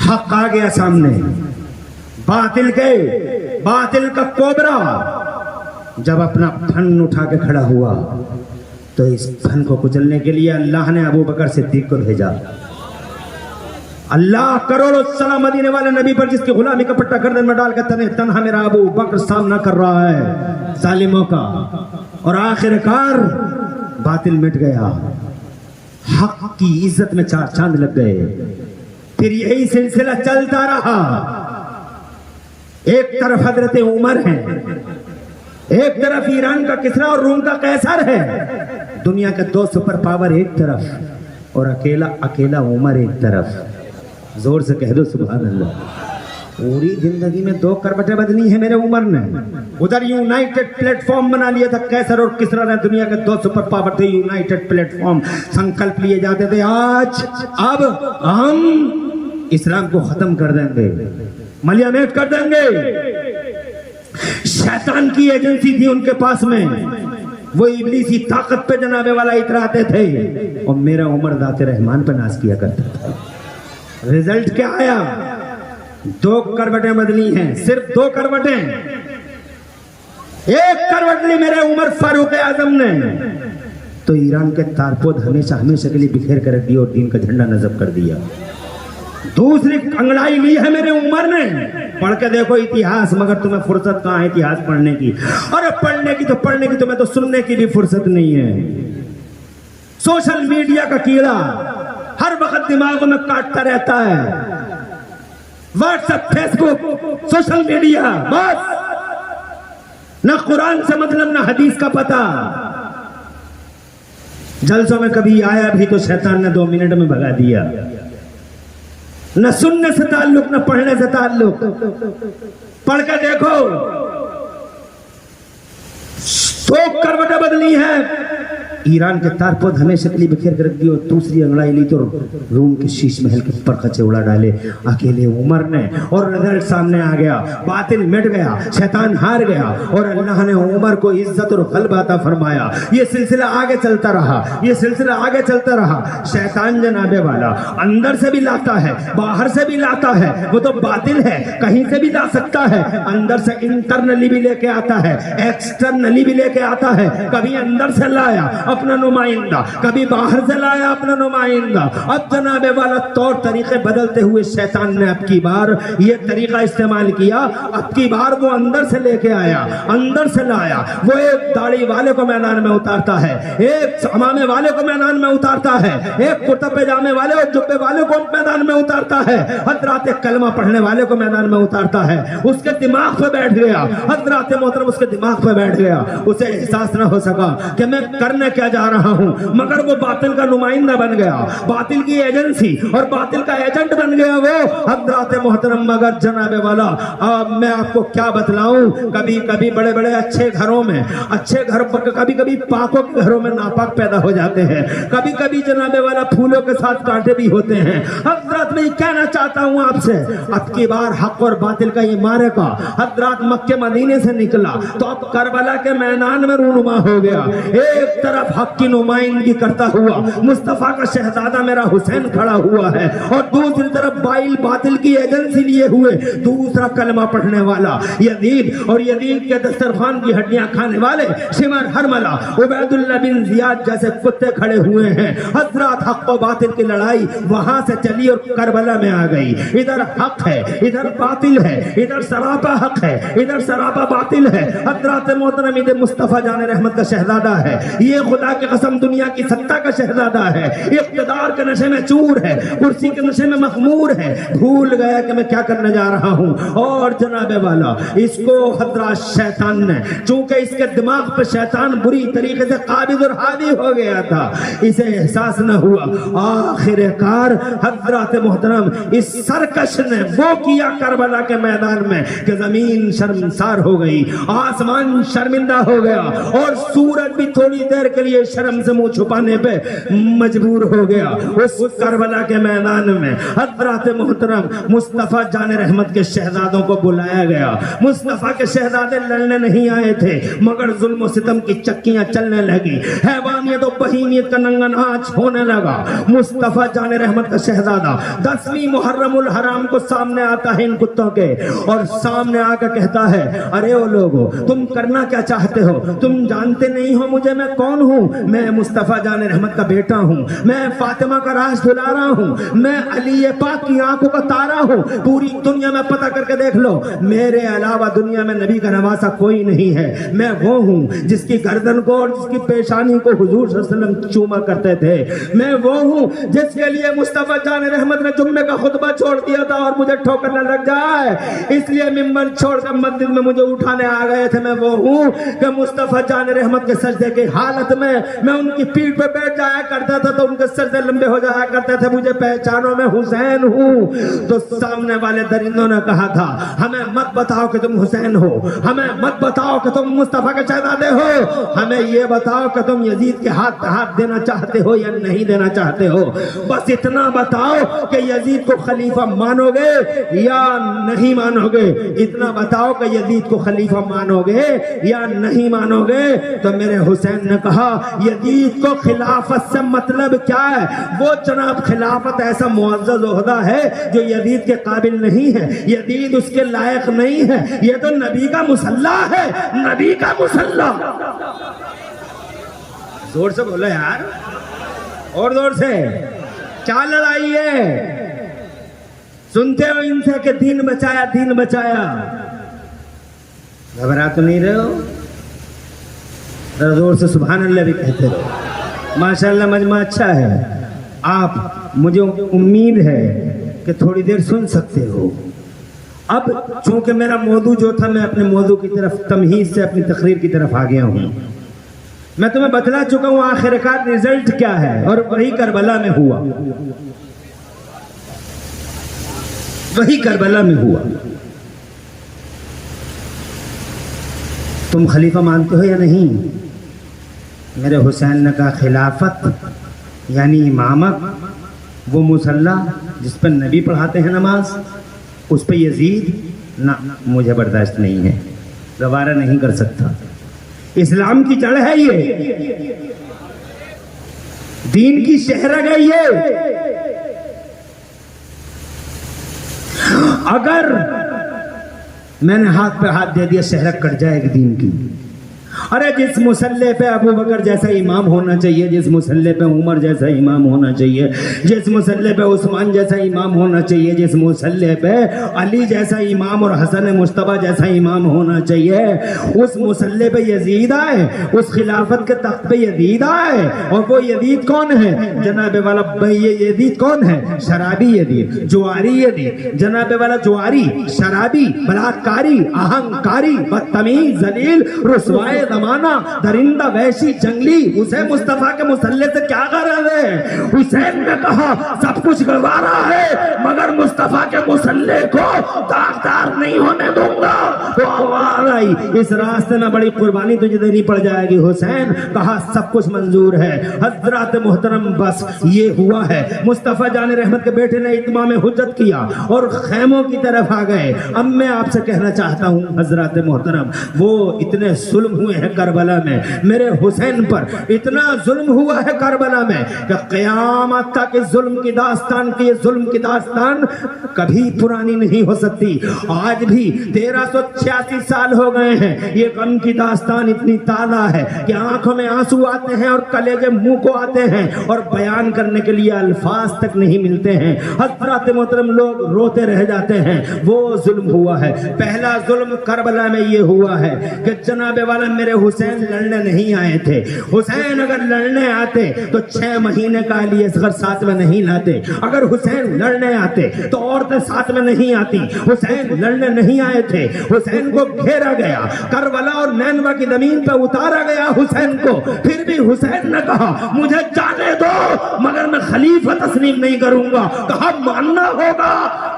A: حق آ گیا سامنے، باطل کا کوبرا جب اپنا پھن اٹھا کے کھڑا ہوا تو اس پھن کو کچلنے کے لیے اللہ نے ابو بکر صدیق کو بھیجا۔ اللہ کروڑوں سلام مدینے والے نبی پر جس کی غلامی کا پٹا گردن میں ڈال کے تنہا میرا ابو بکر سامنا کر رہا ہے ظالموں کا، اور آخر کار باطل مٹ گیا، حق کی عزت میں چار چاند لگ گئے۔ پھر یہی سلسلہ چلتا رہا، ایک طرف حضرت عمر ہے، ایک طرف ایران کا کسرا اور روم کا قیصر ہے، دنیا کے دو سپر پاور ایک طرف اور اکیلا عمر ایک طرف۔ زور سے کہہ دو سبحان اللہ۔ پوری زندگی میں دو کروٹیں بدلی ہیں میرے عمر نے۔ ادھر یونائٹڈ پلیٹ فارم بنا لیا تھا قیصر اور کسرا نے، دنیا کے دو سپر پاور تھے، یونائٹڈ پلیٹ فارم سنکلپ لیے جاتے تھے، اب ہم اسلام کو ختم کر دیں گے، ملیامیٹ کر دیں گے۔ شیطان کی ایجنسی تھی ان کے پاس میں، وہ ابلیسی طاقت پہ جناب والا اتراتے تھے، اور میرا عمر ذات رحمان پہ ناز کیا کرتا تھا۔ رزلٹ کیا آیا؟ دو کروٹیں بدلی ہیں، صرف دو کروٹیں۔ ایک کروٹ لی میرے عمر فاروق اعظم نے تو ایران کے تارپود ہمیشہ کے لیے بکھیر کر رکھ دیا اور دین کا جھنڈا نصب کر دیا۔ دوسری انگڑائی لی ہے میرے عمر نے، پڑھ کے دیکھو اتہاس، مگر تمہیں فرصت کہاں ہے اتہاس پڑھنے کی؟ اور پڑھنے کی تمہیں تو سننے کی بھی فرصت نہیں ہے۔ سوشل میڈیا کا کیڑا ہر وقت دماغوں میں کاٹتا رہتا ہے، واٹس ایپ، فیس بک، سوشل میڈیا، بس نہ قرآن سے مطلب نہ حدیث کا پتہ۔ جلسوں میں کبھی آیا بھی تو شیطان نے 2 منٹ میں بھگا دیا، نہ سننے سے تعلق نہ پڑھنے سے تعلق۔ پڑھ کے دیکھو، 2 کروٹیں بدلی ہیں، ایران کے تارپود ہمیشہ کے لیے بکھیر کر رکھ دی، اور دوسری انگڑائی لی تو روم کے شیش محل کے پر خچے اڑا ڈالے اکیلے عمر نے، اور رزلٹ سامنے آ گیا، باطل مٹ گیا، شیطان ہار گیا، اور اللہ نے عمر کو عزت اور غلبہ عطا فرمایا۔ یہ سلسلہ آگے چلتا رہا، شیطان جناب والا اندر سے بھی لاتا ہے، باہر سے بھی لاتا ہے، وہ تو باطل ہے، کہیں سے بھی لا سکتا ہے، اندر سے انٹرنلی بھی لے کے آتا ہے، ایکسٹرنلی بھی لے کے آتا ہے۔ کبھی اندر سے لایا اپنا نمائندہ، کبھی باہر سے لایا اپنا نمائندہ۔ اب جناب والا طور طریقے بدلتے ہوئے شیطان نے اب کی بار یہ طریقہ استعمال کیا، اب کی بار وہ اندر سے لے کے آیا، اندر سے لایا۔ وہ ایک داڑھی والے کو میدان میں اتارتا ہے، ایک امامے والے کو میدان میں اتارتا ہے، ایک کرتا پاجامے والے اور جبے والے کو میدان میں اتارتا ہے، حضرات کلمہ پڑھنے والے کو میدان میں اتارتا ہے۔ اس کے دماغ پہ بیٹھ گیا، حضرات محترم اس کے دماغ پہ بیٹھ گیا، اسے احساس نہ ہو سکا کہ میں کرنے کیا جا رہا ہوں، مگر وہ باطل کا نمائندہ بن گیا، باطل کی ایجنسی اور باطل کا ایجنٹ بن گیا وہ حضرات محترم۔ مگر جناب والا اب میں آپ کو کیا بتلاؤں، کبھی کبھی بڑے بڑے اچھے گھروں میں، اچھے گھر پر کبھی کبھی پاکوں کے گھروں میں ناپاک پیدا ہو جاتے ہیں، کبھی کبھی جناب والا پھولوں کے ساتھ کانٹے بھی ہوتے ہیں۔ حضرات میں یہ کہنا چاہتا ہوں آپ سے، اب کی بار حق اور باطل کا یہ معرکہ حضرات مکے مدینے سے نکلا تو اب کربلا کے میدان میں رونما ہو گیا۔ ایک طرف حق کی نمائندگی کرتا ہوا مصطفیٰ کا شہزادہ میرا حسین کھڑا ہوا ہے، اور دوسری طرف باطل کی ایجنسی لیے ہوئے دوسرا کلمہ پڑھنے والا یزید، اور یزید کے دسترخوان کی ہڈیاں کھانے والے شمر ہرملہ عبید اللہ بن زیاد جیسے کتے کھڑے ہوئے ہیں۔ حضرات حق و باطل کی لڑائی وہاں سے چلی اور کربلا میں آ گئی۔ ادھر حق ہے، ادھر باطل ہے، ادھر سراپا حق ہے، ادھر سراپا باطل ہے۔ حضرات محترم یہ مصطفیٰ جان رحمت کا شہزادہ ہے، یہ خدا کی قسم دنیا کی سطح کا شہزادہ ہے، اقتدار کے نشے میں چور ہے، کرسی کے نشے میں مخمور ہے، بھول گیا کہ میں کیا کرنے جا رہا ہوں۔ اور جناب والا اس کو حضرات شیطان نے، چونکہ اس کے دماغ پہ شیطان بری طریقے سے قابض اور حاوی ہو گیا تھا، اسے احساس نہ ہوا۔ آخر کار حضرات محترم اس سرکش نے وہ کیا کربلا کے میدان میں کہ زمین شرمسار ہو گئی، آسمان شرمندہ ہو گیا، اور سورج بھی تھوڑی دیر کے لیے لیے شرم سے منہ چھپانے پہ مجبور ہو گیا. اس کربلا کے میدان میں حضرات محترم مصطفیٰ جان رحمت کے شہزادوں کو بلایا گیا. مصطفیٰ کے شہزادے لڑنے نہیں آئے تھے مگر ظلم و ستم کی چکیاں چلنے لگی, حیوانیت و بہیمیت کا ننگا ناچ ہونے لگا. مصطفیٰ جان رحمت کا شہزادہ 10ویں محرم الحرام کو سامنے آتا ہے ان کتوں کے, اور سامنے آ کر کہتا ہے ارے او لوگو تم کرنا کیا چاہتے ہو؟ تم جانتے نہیں ہو مجھے میں کون ہوں؟ میں مصطفیٰ جان رحمت کا بیٹا ہوں, میں فاطمہ کا راز دلارا ہوں, میں علی پاک کی آنکھوں کا تارا ہوں. پوری دنیا میں پتہ کر کے دیکھ لو, میرے علاوہ دنیا میں نبی کا نواسا کوئی نہیں ہے. میں وہ ہوں جس کی گردن کو اور جس کی پیشانی کو حضور صلی اللہ علیہ وسلم چوما کرتے تھے. میں وہ ہوں جس کے لیے مصطفیٰ جان رحمت نے جمعے کا خطبہ چھوڑ دیا تھا اور مجھے ٹھوکر نہ لگ جائے اس لیے ممبر چھوڑ کر مسجد میں مجھے اٹھانے آ گئے تھے. میں وہ ہوں کہ مصطفیٰ جان رحمت کے سجدے کی حالت میں ان کی پیٹھ پہ بیٹھ جایا کرتا تھا تو ان کے سجدے لمبے ہو جایا کرتے تھے. مجھے پہچانو میں حسین ہوں. تو سامنے والے درندوں نے کہا تھا ہمیں مت بتاؤ کہ تم حسین ہو, ہمیں مت بتاؤ کہ تم مصطفیٰ کے شہزادے ہو, ہمیں یہ بتاؤ کہ تم یزید کے ہاتھ پہ ہاتھ دینا چاہتے ہو یا نہیں دینا چاہتے ہو. بس اتنا بتاؤ کہ یزید کو خلیفہ مانو گے یا نہیں مانو گے, اتنا بتاؤ کہ یزید کو خلیفہ مانو گے یا نہیں مانو گے. تو میرے حسین نے کہا یزید کو خلافت سے مطلب کیا ہے؟ وہ جناب خلافت ایسا معزز عہدہ ہے جو یزید کے قابل نہیں ہے, یزید اس کے لائق نہیں ہے, یہ تو نبی کا مسلح ہے, نبی کا مسلح. زور سے بولو یار, اور زور سے. کیا لڑائی ہے؟ سنتے ہو ان سے کہ دین بچایا دین بچایا, گھبرا تو نہیں رہے ہو؟ زور سے سبحان اللہ بھی کہتے رہو. ماشاءاللہ مجمع اچھا ہے, آپ مجھے امید ہے کہ تھوڑی دیر سن سکتے ہو. اب چونکہ میرا موضوع جو تھا میں اپنے موضوع کی طرف تمہید سے اپنی تقریر کی طرف آ گیا ہوں. میں تمہیں بتلا چکا ہوں آخرکار رزلٹ کیا ہے, اور وہی کربلا میں ہوا, وہی کربلا میں ہوا. تم خلیفہ مانتے ہو یا نہیں؟ میرے حسین نے کہا خلافت یعنی امامت, وہ مسلح جس پر نبی پڑھاتے ہیں نماز, اس پہ یزید نہ, مجھے برداشت نہیں ہے, گوارہ نہیں کر سکتا. اسلام کی جڑ ہے یہ, دین کی شہرگ ہے یہ. اگر میں نے ہاتھ پہ ہاتھ دے دیا شہرگ کٹ جائے گی دین کی. ارے جس مسلح پہ ابو بکر جیسا امام ہونا چاہیے, جس مسلح پہ عمر جیسا امام ہونا چاہیے, جس مسلح پہ عثمان جیسا امام ہونا چاہیے, جس مسلح پہ علی جیسا امام اور حسن مصطفیٰ جیسا امام ہونا چاہیے, اس مسلح پہ یزید آئے, اس خلافت کے تخت پہ یزید آئے. اور وہ یزید کون ہے جناب والا؟ یہ یزید کون ہے؟ شرابی یزید, جواری یزید, جناب والا جواری, شرابی, بلاکاری, اہنکاری, بدتمیز, ذلیل, رسوائے زمانہ, درندہ, وحشی, جنگلی. اسے مصطفیٰ کے مسلح سے کیا غرض ہے؟ حسین نے کہا سب کچھ گوارا ہے مگر مصطفیٰ کے مسلح کو داغدار نہیں ہونے دوں گا. تو آواز آئی اس راستے میں بڑی قربانی تجھے دینی پڑ جائے گی. حسین کہا سب کچھ منظور ہے. حضرات محترم بس یہ ہوا ہے, مصطفیٰ جان رحمت کے بیٹے نے اتمام حجت کیا اور خیموں کی طرف آ گئے. اب میں آپ سے کہنا چاہتا ہوں حضرات محترم, وہ اتنے ظلم ہوئے ہیں کربلا میں, میرے حسین پر اتنا ظلم ہوا ہے کربلا میں کہ قیامت تک اس ظلم کی داستان کی, ظلم کی داستان کبھی پرانی نہیں ہو سکتی. آج بھی 1386 سال ہو گئے ہیں, یہ غم کی داستان اتنی تازہ ہے کہ آنکھوں میں آنسو آتے ہیں اور کلیجے منہ کو آتے ہیں اور بیان کرنے کے لیے الفاظ تک نہیں ملتے ہیں. حضرات محترم لوگ روتے رہ جاتے ہیں. وہ ظلم ہوا ہے. پہلا ظلم کربلا میں یہ ہوا ہے کہ جناب والا میرے حسین لڑنے نہیں آئے تھے. حسین اگر لڑنے آتے تو 6 مہینے کا علی اصغر ساتھ میں نہیں لاتے. اگر حسین لڑنے آتے تو عورتیں ساتھ میں نہیں آتی. حسین لڑنے نہیں آئے تھے. حسین حسین کو گھیرا گیا، کربلا اور نینوا کی زمین پہ اتارا گیا حسین کو، پھر بھی حسین نے کہا مجھے جانے دو مگر میں خلیفہ تسلیم نہیں کروں گا۔ کہا ماننا ہوگا،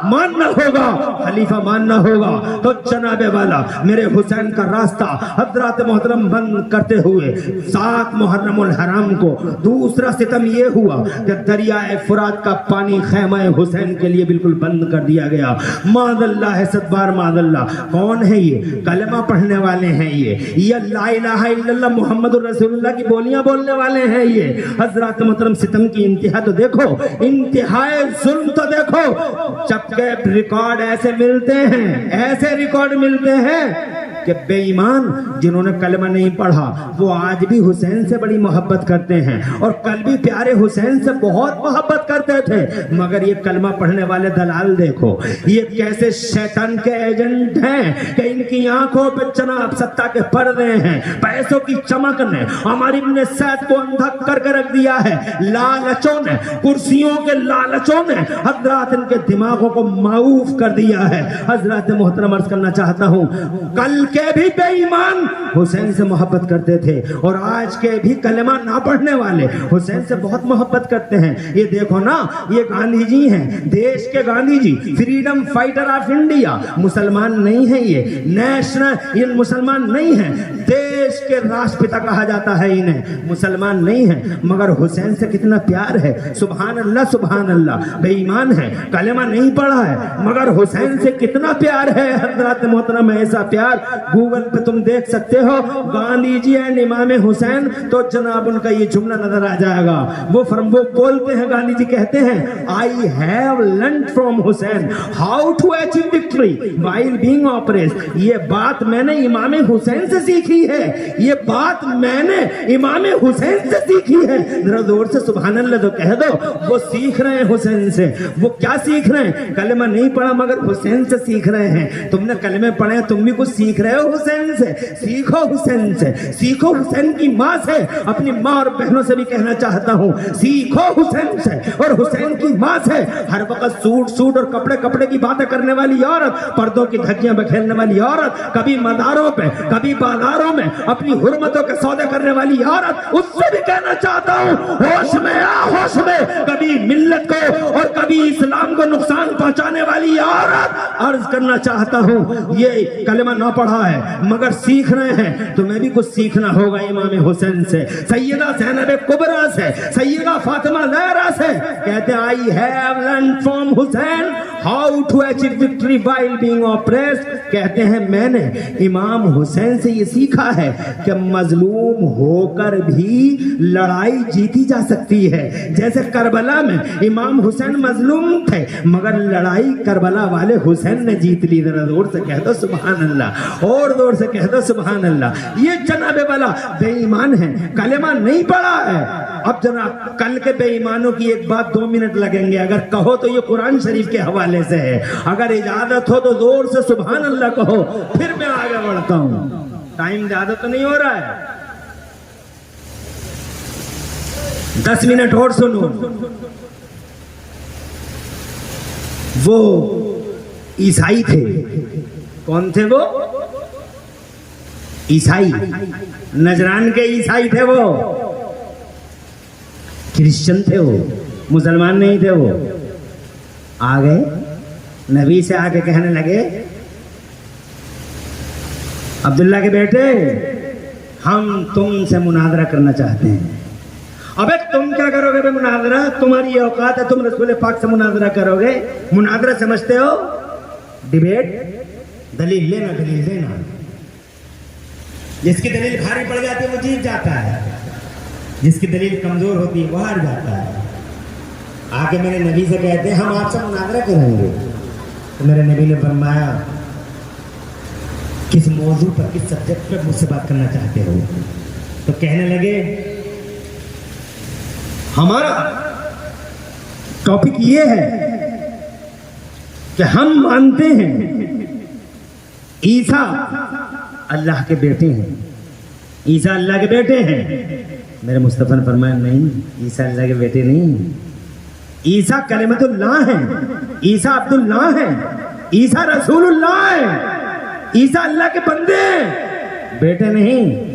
A: ماننا ہوگا، خلیفہ ماننا ہوگا۔ تو جناب والا میرے حسین کا راستہ حضرات محترم بند کرتے ہوئے 7 محرم الحرام کو دوسرا ستم یہ ہوا کہ دریائے فرات کا پانی خیمہ حسین کے لیے بالکل بند کر دیا گیا۔ معاذ اللہ ہے، صد بار معاذ اللہ۔ کون ہے یہ؟ کلمہ پڑھنے والے ہیں یہ لا الہ الا اللہ محمد الرسول اللہ کی بولیاں بولنے والے ہیں یہ۔ حضرات محترم ستم کی انتہا تو دیکھو، انتہائی ظلم تو دیکھو، جبکہ ریکارڈ ایسے ملتے ہیں، ایسے ریکارڈ ملتے ہیں کہ بے ایمان جنہوں نے کلمہ نہیں پڑھا وہ آج بھی حسین سے بڑی محبت کرتے ہیں، اور کل بھی پیارے حسین سے بہت محبت کرتے تھے، مگر یہ کلمہ پڑھنے والے دلال دیکھو یہ کیسے شیطان کے ایجنٹ ہیں کہ ان کی آنکھوں پہ جناب ستہ کے پردے ہیں، پیسوں کی چمک نے ہماری ابن سعد کو اندھا کر کے رکھ دیا ہے، لالچوں نے، کرسیوں کے لالچوں نے حضرات ان کے دماغوں کو معوف کر دیا ہے۔ حضرات محترم عرض کرنا چاہتا ہوں کل کے بھی بے ایمان حسین سے محبت کرتے تھے، اور آج کے بھی کلمہ نہ پڑھنے والے حسین سے بہت محبت کرتے ہیں۔ یہ دیکھو نا، یہ گاندھی جی ہیں، دیش کے گاندھی جی، فریڈم فائٹر آف انڈیا، مسلمان نہیں ہیں یہ، نیشنل، یہ مسلمان نہیں ہیں، دیش کے راشٹرپتا کہا جاتا ہے انہیں، مسلمان نہیں ہیں، مگر حسین سے کتنا پیار ہے، سبحان اللہ سبحان اللہ۔ بے ایمان ہے، کلمہ نہیں پڑھا ہے، مگر حسین سے کتنا پیار ہے حضرات محترم، ایسا پیار گوگل پہ تم دیکھ سکتے ہو، گاندھی جی اینڈ امام حسین، تو جناب ان کا یہ جملہ نظر آ جائے گا۔ وہ بولتے ہیں، گاندھی جی کہتے ہیں I have learned from Hussein how to achieve victory while being oppressed۔ یہ بات میں نے امام حسین سے سیکھی ہے، یہ بات میں نے امام حسین سے سیکھی ہے۔ ذرا زور سے سبحان اللہ تو کہہ دو۔ وہ سیکھ رہے ہیں حسین سے، وہ کیا سیکھ رہے ہیں؟ کلمہ نہیں پڑھا مگر حسین سے سیکھ رہے ہیں۔ تم نے کلمے پڑھے، تم بھی کچھ سیکھ رہے ہو حسین سے، سیکھو حسین سے، سیکھو حسین کی ماں سے۔ اپنی ماں اور بہنوں سے بھی کہنا چاہتا ہوں سیکھو حسین سے اور حسین کی ماں سے۔ ہر وقت سوٹ اور کپڑے کی باتیں کرنے والی عورت، پردوں کی دھجیاں بکھیرنے والی عورت، کبھی مزاروں پہ کبھی بازاروں میں اپنی حرمتوں کے سودے کرنے والی عورت، اس سے بھی کہنا چاہتا ہوں ہوش میں آ، ہوش میں۔ کبھی ملت کو اور کبھی اسلام کو نقصان پہنچانے والی عورت، عرض کرنا چاہتا ہوں یہ کلمہ نہ پڑھا ہے مگر سیکھ رہے ہیں، تمہیں بھی کچھ سیکھنا ہوگا امام حسین سے، سیدہ زینب کبریٰ سے، سیدہ فاطمہ زہرا سے۔ کہتے ہیں I have learned from Hussein how to achieve victory while being oppressed۔ کہتے ہیں میں نے امام حسین سے یہ سیکھا ہے کہ مظلوم ہو کر بھی لڑائی جیتی جا سکتی ہے۔ جیسے کربلا میں امام حسین مظلوم تھے مگر لڑائی کربلا والے حسین نے جیت لی۔ ذرا زور سے کہہ دو سبحان اللہ، اور زور سے کہہ دو سبحان اللہ۔ یہ جناب والا بے ایمان ہے، کلمہ نہیں پڑھا ہے۔ اب جناب کل کے بے ایمانوں کی ایک بات 2 منٹ لگیں گے، اگر کہو تو یہ قرآن شریف کے حوالے سے ہے، اگر اجازت ہو تو زور سے سبحان اللہ کہو، پھر میں آگے بڑھتا ہوں۔ ٹائم زیادہ تو نہیں ہو رہا ہے، 10 منٹ اور سنو۔ وہ عیسائی تھے، کون تھے وہ؟ عیسائی، نجران کے عیسائی تھے، وہ کرسچن تھے، وہ مسلمان نہیں تھے۔ وہ آگے نبی سے آگے کہنے لگے عبداللہ کے بیٹے ہم تم سے مناظرہ کرنا چاہتے ہیں۔ ابے تم کیا کرو گے مناظرہ؟ تمہاری اوقات ہے تم رسول پاک سے مناظرہ کرو گے؟ مناظرہ سمجھتے ہو ڈیبیٹ؟ دلیل لینا، دلیل دینا، جس کی دلیل بھاری پڑ جاتی ہے وہ جیت جاتا ہے، جس کی دلیل کمزور ہوتی ہے وہ ہار جاتا ہے۔ آگے میرے نبی سے کہتے ہیں ہم آپ سے مناظرہ کریں گے، تو میرے نبی نے فرمایا کس موضوع پر، کس سبجیکٹ پر مجھ سے بات کرنا چاہتے ہو؟ تو کہنے لگے ہمارا ٹاپک یہ ہے کہ ہم مانتے ہیں عیسیٰ اللہ کے بیٹے ہیں، عیسیٰ اللہ کے بیٹے ہیں۔ میرے مصطفیٰ نے فرمایا نہیں، عیسیٰ اللہ کے بیٹے نہیں، عیسیٰ کلمت اللہ ہیں، عیسیٰ عبد اللہ ہیں، عیسیٰ رسول اللہ ہیں۔ عیسیٰ اللہ کے بندے ہیں، بیٹے نہیں۔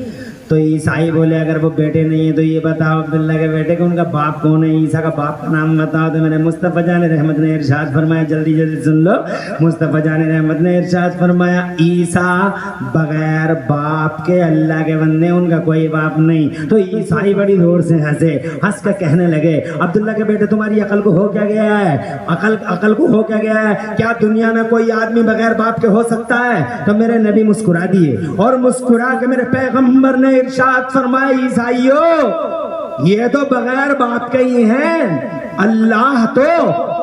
A: تو عیسائی بولے اگر وہ بیٹے نہیں ہیں تو یہ بتاؤ عبداللہ کے بیٹے کو ان کا باپ کون ہے، عیسیٰ کا باپ کا نام بتاؤ۔ تو میرے مصطفیٰ جان رحمت نے ارشاد فرمایا، جلدی جلدی سن لو، مصطفیٰ جان رحمت نے ارشاد فرمایا عیسیٰ بغیر باپ کے اللہ کے بندے، ان کا کوئی باپ نہیں۔ تو عیسائی بڑی زور سے ہنس کے کہنے لگے عبداللہ کے بیٹے تمہاری عقل کو ہو کیا گیا ہے، عقل کو ہو کیا گیا ہے، کیا دنیا میں کوئی آدمی بغیر باپ کے ہو سکتا ہے؟ تو میرے نبی مسکرا دیے اور مسکرا کے میرے پیغمبر نے ارشاد فرمایا عیسائیوں یہ تو بغیر باپ کے ہی ہیں، اللہ تو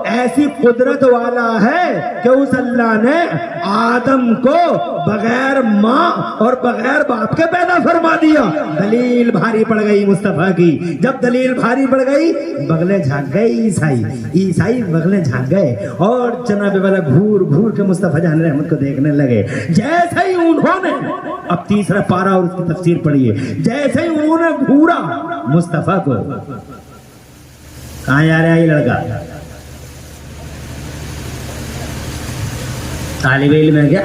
A: ایسی قدرت والا ہے کہ اس اللہ نے آدم کو بغیر ماں اور بغیر باپ کے پیدا فرما دیا۔ دلیل بھاری پڑ گئی مصطفیٰ کی، جب دلیل بھاری پڑ گئی بغلے جھانک گئے عیسائی بغلے جھانک گئے اور جناب والا گھور گھور کے مصطفیٰ جان رحمت کو دیکھنے لگے۔ جیسے ہی انہوں نے اب تیسرا پارا اور اس کی تفسیر پڑھی ہے، جیسے ہی انہوں نے گھورا مصطفیٰ کو، کہاں جا رہا ہے یہ لڑکا؟ طالب علم ہے کیا؟